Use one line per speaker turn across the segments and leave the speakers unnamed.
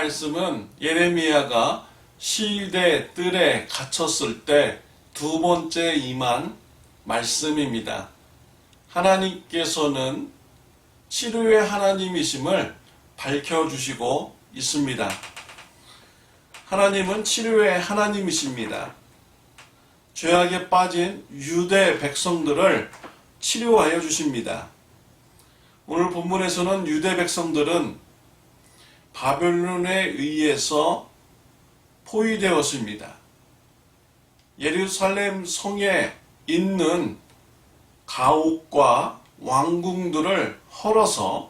말씀은 예레미야가 시대 뜰에 갇혔을 때 두 번째 임한 말씀입니다. 하나님께서는 치료의 하나님이심을 밝혀주시고 있습니다. 하나님은 치료의 하나님이십니다. 죄악에 빠진 유대 백성들을 치료하여 주십니다. 오늘 본문에서는 유대 백성들은 바벨론에 의해서 포위되었습니다. 예루살렘 성에 있는 가옥과 왕궁들을 헐어서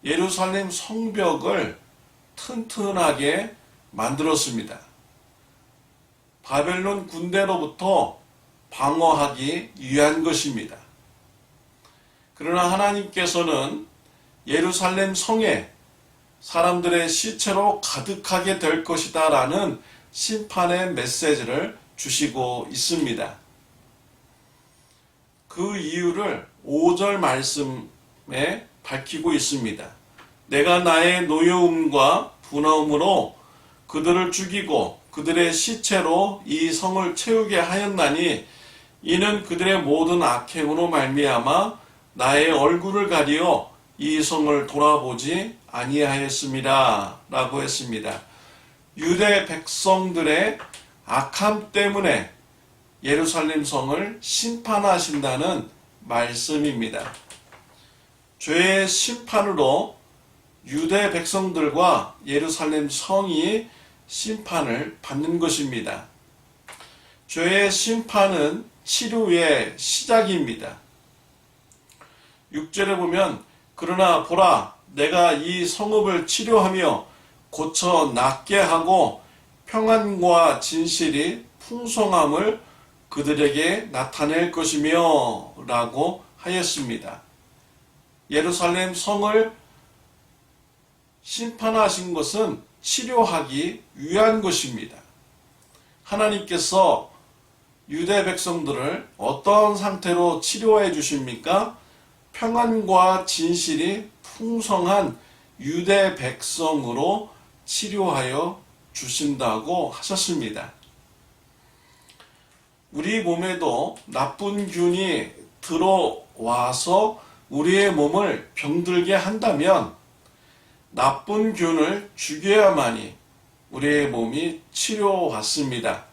예루살렘 성벽을 튼튼하게 만들었습니다. 바벨론 군대로부터 방어하기 위한 것입니다. 그러나 하나님께서는 예루살렘 성에 사람들의 시체로 가득하게 될 것이다 라는 심판의 메시지를 주시고 있습니다. 그 이유를 5절 말씀에 밝히고 있습니다. 내가 나의 노여움과 분화음으로 그들을 죽이고 그들의 시체로 이 성을 채우게 하였나니 이는 그들의 모든 악행으로 말미암아 나의 얼굴을 가리어 이 성을 돌아보지 아니하였습니다 라고 했습니다. 유대 백성들의 악함 때문에 예루살렘 성을 심판하신다는 말씀입니다. 죄의 심판으로 유대 백성들과 예루살렘 성이 심판을 받는 것입니다. 죄의 심판은 치료의 시작입니다. 6절에 보면 그러나 보라 내가 이 성읍을 치료하며 고쳐 낫게 하고 평안과 진실이 풍성함을 그들에게 나타낼 것이며 라고 하였습니다. 예루살렘 성을 심판하신 것은 치료하기 위한 것입니다. 하나님께서 유대 백성들을 어떤 상태로 치료해 주십니까? 평안과 진실이 풍성한 유대 백성으로 치료하여 주신다고 하셨습니다. 우리 몸에도 나쁜 균이 들어와서 우리의 몸을 병들게 한다면 나쁜 균을 죽여야만이 우리의 몸이 치료받습니다.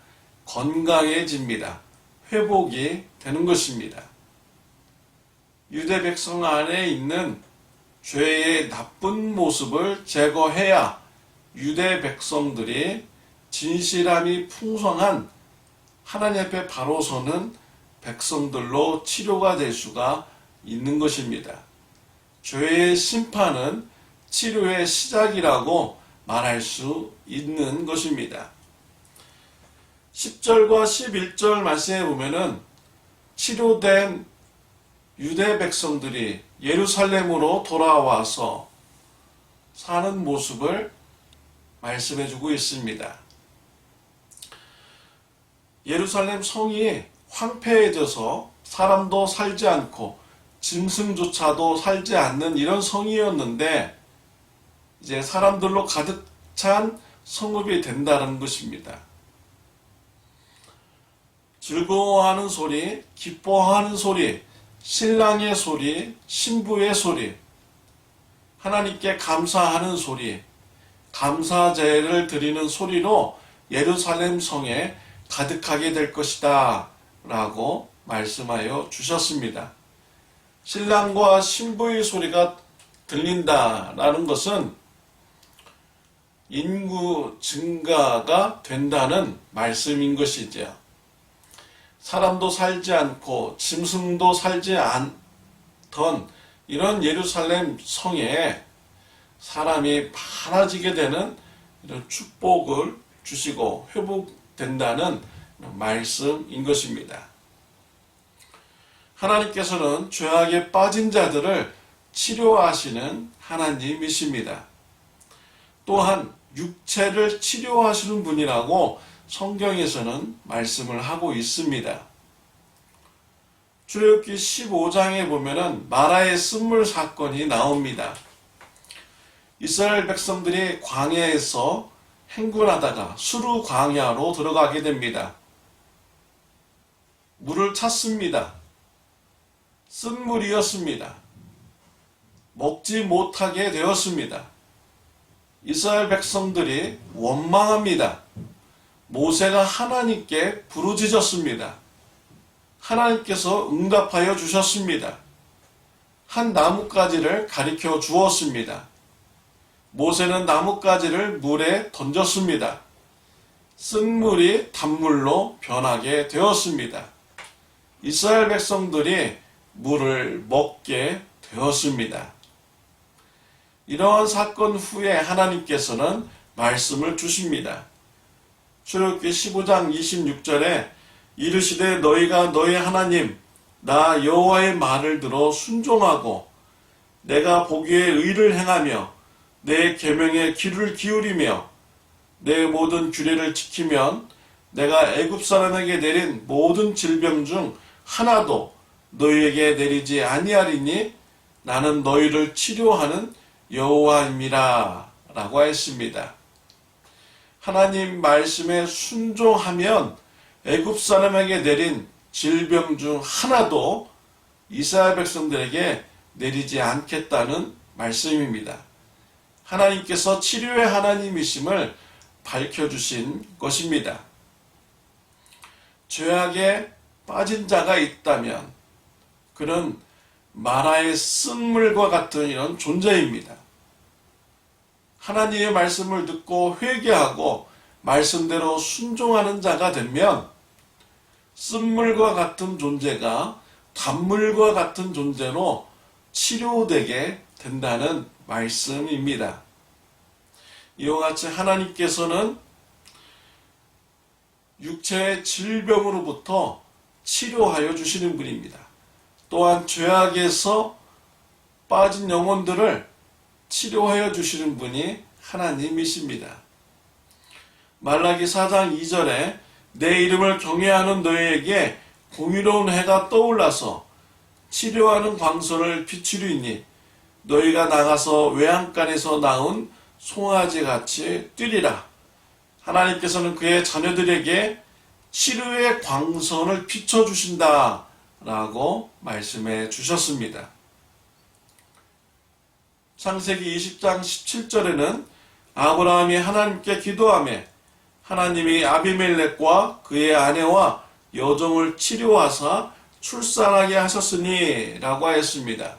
건강해집니다. 회복이 되는 것입니다. 유대 백성 안에 있는 죄의 나쁜 모습을 제거해야 유대 백성들이 진실함이 풍성한 하나님 앞에 바로 서는 백성들로 치료가 될 수가 있는 것입니다. 죄의 심판은 치료의 시작이라고 말할 수 있는 것입니다. 10절과 11절 말씀에 보면은 치료된 유대 백성들이 예루살렘으로 돌아와서 사는 모습을 말씀해주고 있습니다. 예루살렘 성이 황폐해져서 사람도 살지 않고 짐승조차도 살지 않는 이런 성이었는데 이제 사람들로 가득 찬 성읍이 된다는 것입니다. 즐거워하는 소리, 기뻐하는 소리, 신랑의 소리, 신부의 소리, 하나님께 감사하는 소리, 감사제를 드리는 소리로 예루살렘 성에 가득하게 될 것이다 라고 말씀하여 주셨습니다. 신랑과 신부의 소리가 들린다라는 것은 인구 증가가 된다는 말씀인 것이죠. 사람도 살지 않고 짐승도 살지 않던 이런 예루살렘 성에 사람이 많아지게 되는 이런 축복을 주시고 회복된다는 말씀인 것입니다. 하나님께서는 죄악에 빠진 자들을 치료하시는 하나님이십니다. 또한 육체를 치료하시는 분이라고 성경에서는 말씀을 하고 있습니다. 출애굽기 15장에 보면은 마라의 쓴물 사건이 나옵니다. 이스라엘 백성들이 광야에서 행군하다가 수르 광야로 들어가게 됩니다. 물을 찾습니다. 쓴 물이었습니다. 먹지 못하게 되었습니다. 이스라엘 백성들이 원망합니다. 모세가 하나님께 부르짖었습니다. 하나님께서 응답하여 주셨습니다. 한 나뭇가지를 가리켜 주었습니다. 모세는 나뭇가지를 물에 던졌습니다. 쓴 물이 단물로 변하게 되었습니다. 이스라엘 백성들이 물을 먹게 되었습니다. 이러한 사건 후에 하나님께서는 말씀을 주십니다. 출애굽기 15장 26절에 이르시되 너희가 너희 하나님 나 여호와의 말을 들어 순종하고 내가 보기에 의를 행하며 내 계명에 귀를 기울이며 내 모든 규례를 지키면 내가 애굽 사람에게 내린 모든 질병 중 하나도 너희에게 내리지 아니하리니 나는 너희를 치료하는 여호와임이라 라고 했습니다. 하나님 말씀에 순종하면 애굽 사람에게 내린 질병 중 하나도 이스라엘 백성들에게 내리지 않겠다는 말씀입니다. 하나님께서 치료의 하나님이심을 밝혀주신 것입니다. 죄악에 빠진 자가 있다면 그는 마라의 쓴물과 같은 이런 존재입니다. 하나님의 말씀을 듣고 회개하고 말씀대로 순종하는 자가 되면 쓴물과 같은 존재가 단물과 같은 존재로 치료되게 된다는 말씀입니다. 이와 같이 하나님께서는 육체의 질병으로부터 치료하여 주시는 분입니다. 또한 죄악에서 빠진 영혼들을 치료하여 주시는 분이 하나님이십니다. 말라기 4장 2절에 내 이름을 경외하는 너희에게 공의로운 해가 떠올라서 치료하는 광선을 비추리니 너희가 나가서 외양간에서 나온 송아지같이 뛰리라. 하나님께서는 그의 자녀들에게 치료의 광선을 비춰주신다 라고 말씀해 주셨습니다. 창세기 20장 17절에는 아브라함이 하나님께 기도하며 하나님이 아비멜렉과 그의 아내와 여종을 치료하사 출산하게 하셨으니 라고 하였습니다.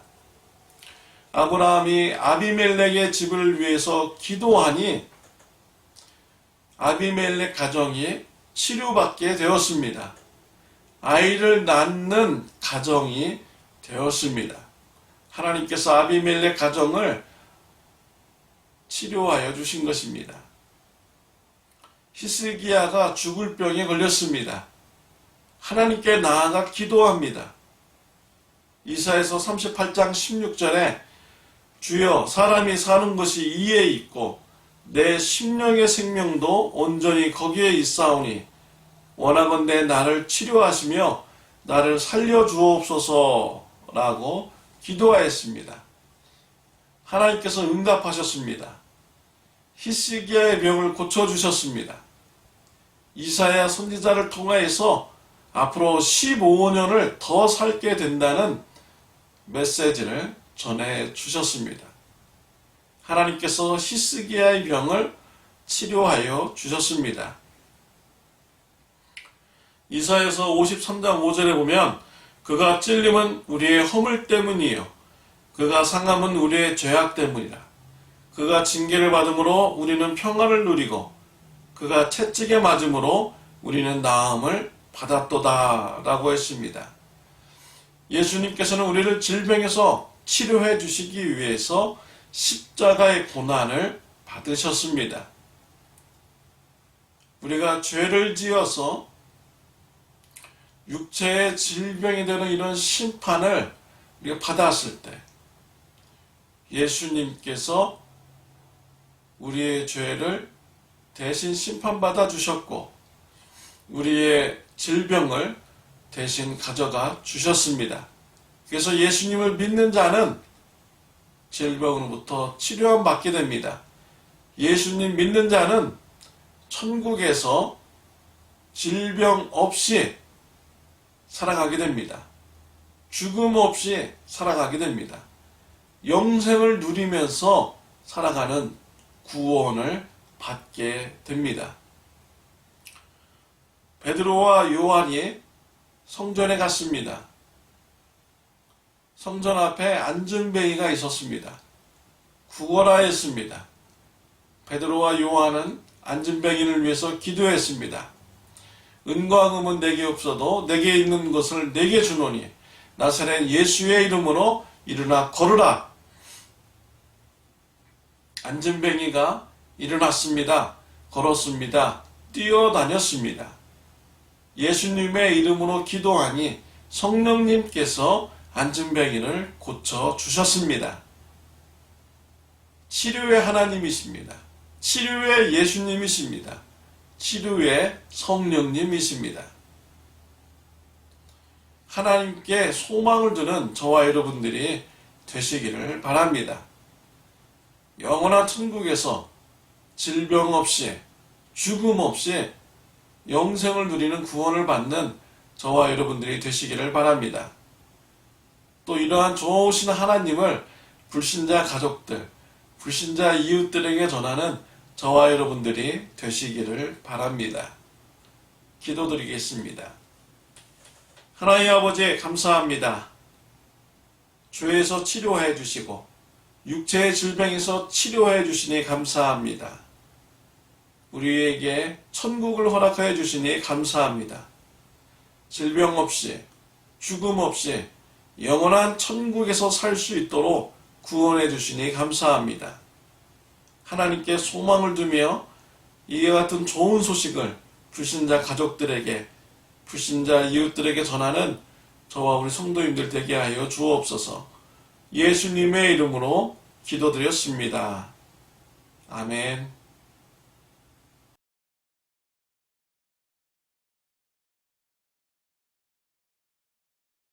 아브라함이 아비멜렉의 집을 위해서 기도하니 아비멜렉 가정이 치료받게 되었습니다. 아이를 낳는 가정이 되었습니다. 하나님께서 아비멜렉 가정을 치료하여 주신 것입니다. 히스기야가 죽을 병에 걸렸습니다. 하나님께 나아가 기도합니다. 이사야서 38장 16절에 주여 사람이 사는 것이 이에 있고 내 심령의 생명도 온전히 거기에 있사오니 원하건대 나를 치료하시며 나를 살려주옵소서 라고 기도하였습니다. 하나님께서 응답하셨습니다. 히스기야의 병을 고쳐주셨습니다. 이사야 선지자를 통하여서 앞으로 15년을 더 살게 된다는 메시지를 전해주셨습니다. 하나님께서 히스기야의 병을 치료하여 주셨습니다. 이사야서 53장 5절에 보면 그가 찔림은 우리의 허물 때문이요 그가 상함은 우리의 죄악 때문이라. 그가 징계를 받음으로 우리는 평안을 누리고 그가 채찍에 맞음으로 우리는 나음을 받았도다 라고 했습니다. 예수님께서는 우리를 질병에서 치료해 주시기 위해서 십자가의 고난을 받으셨습니다. 우리가 죄를 지어서 육체의 질병이 되는 이런 심판을 우리가 받았을 때 예수님께서 우리의 죄를 대신 심판받아 주셨고 우리의 질병을 대신 가져가 주셨습니다. 그래서 예수님을 믿는 자는 질병으로부터 치료함 받게 됩니다. 예수님 믿는 자는 천국에서 질병 없이 살아가게 됩니다. 죽음 없이 살아가게 됩니다. 영생을 누리면서 살아가는 구원을 받게 됩니다. 베드로와 요한이 성전에 갔습니다. 성전 앞에 안전뱅이가 있었습니다. 구원하라 했습니다. 베드로와 요한은 안전뱅이를 위해서 기도했습니다. 은과 금은 내게 없어도 내게 있는 것을 내게 주노니 나사렛 예수의 이름으로 일어나 걸으라. 안전뱅이가 일어났습니다. 걸었습니다. 뛰어다녔습니다. 예수님의 이름으로 기도하니 성령님께서 안전뱅이를 고쳐주셨습니다. 치료의 하나님이십니다. 치료의 예수님이십니다. 치료의 성령님이십니다. 하나님께 소망을 두는 저와 여러분들이 되시기를 바랍니다. 영원한 천국에서 질병 없이 죽음 없이 영생을 누리는 구원을 받는 저와 여러분들이 되시기를 바랍니다. 또 이러한 좋으신 하나님을 불신자 가족들, 불신자 이웃들에게 전하는 저와 여러분들이 되시기를 바랍니다. 기도드리겠습니다. 하나님 아버지 감사합니다. 죄에서 치료해 주시고 육체의 질병에서 치료해 주시니 감사합니다. 우리에게 천국을 허락하여 주시니 감사합니다. 질병 없이 죽음 없이 영원한 천국에서 살 수 있도록 구원해 주시니 감사합니다. 하나님께 소망을 두며 이와 같은 좋은 소식을 불신자 가족들에게, 불신자 이웃들에게 전하는 저와 우리 성도님들 되게 하여 주옵소서. 예수님의 이름으로 기도드렸습니다. 아멘.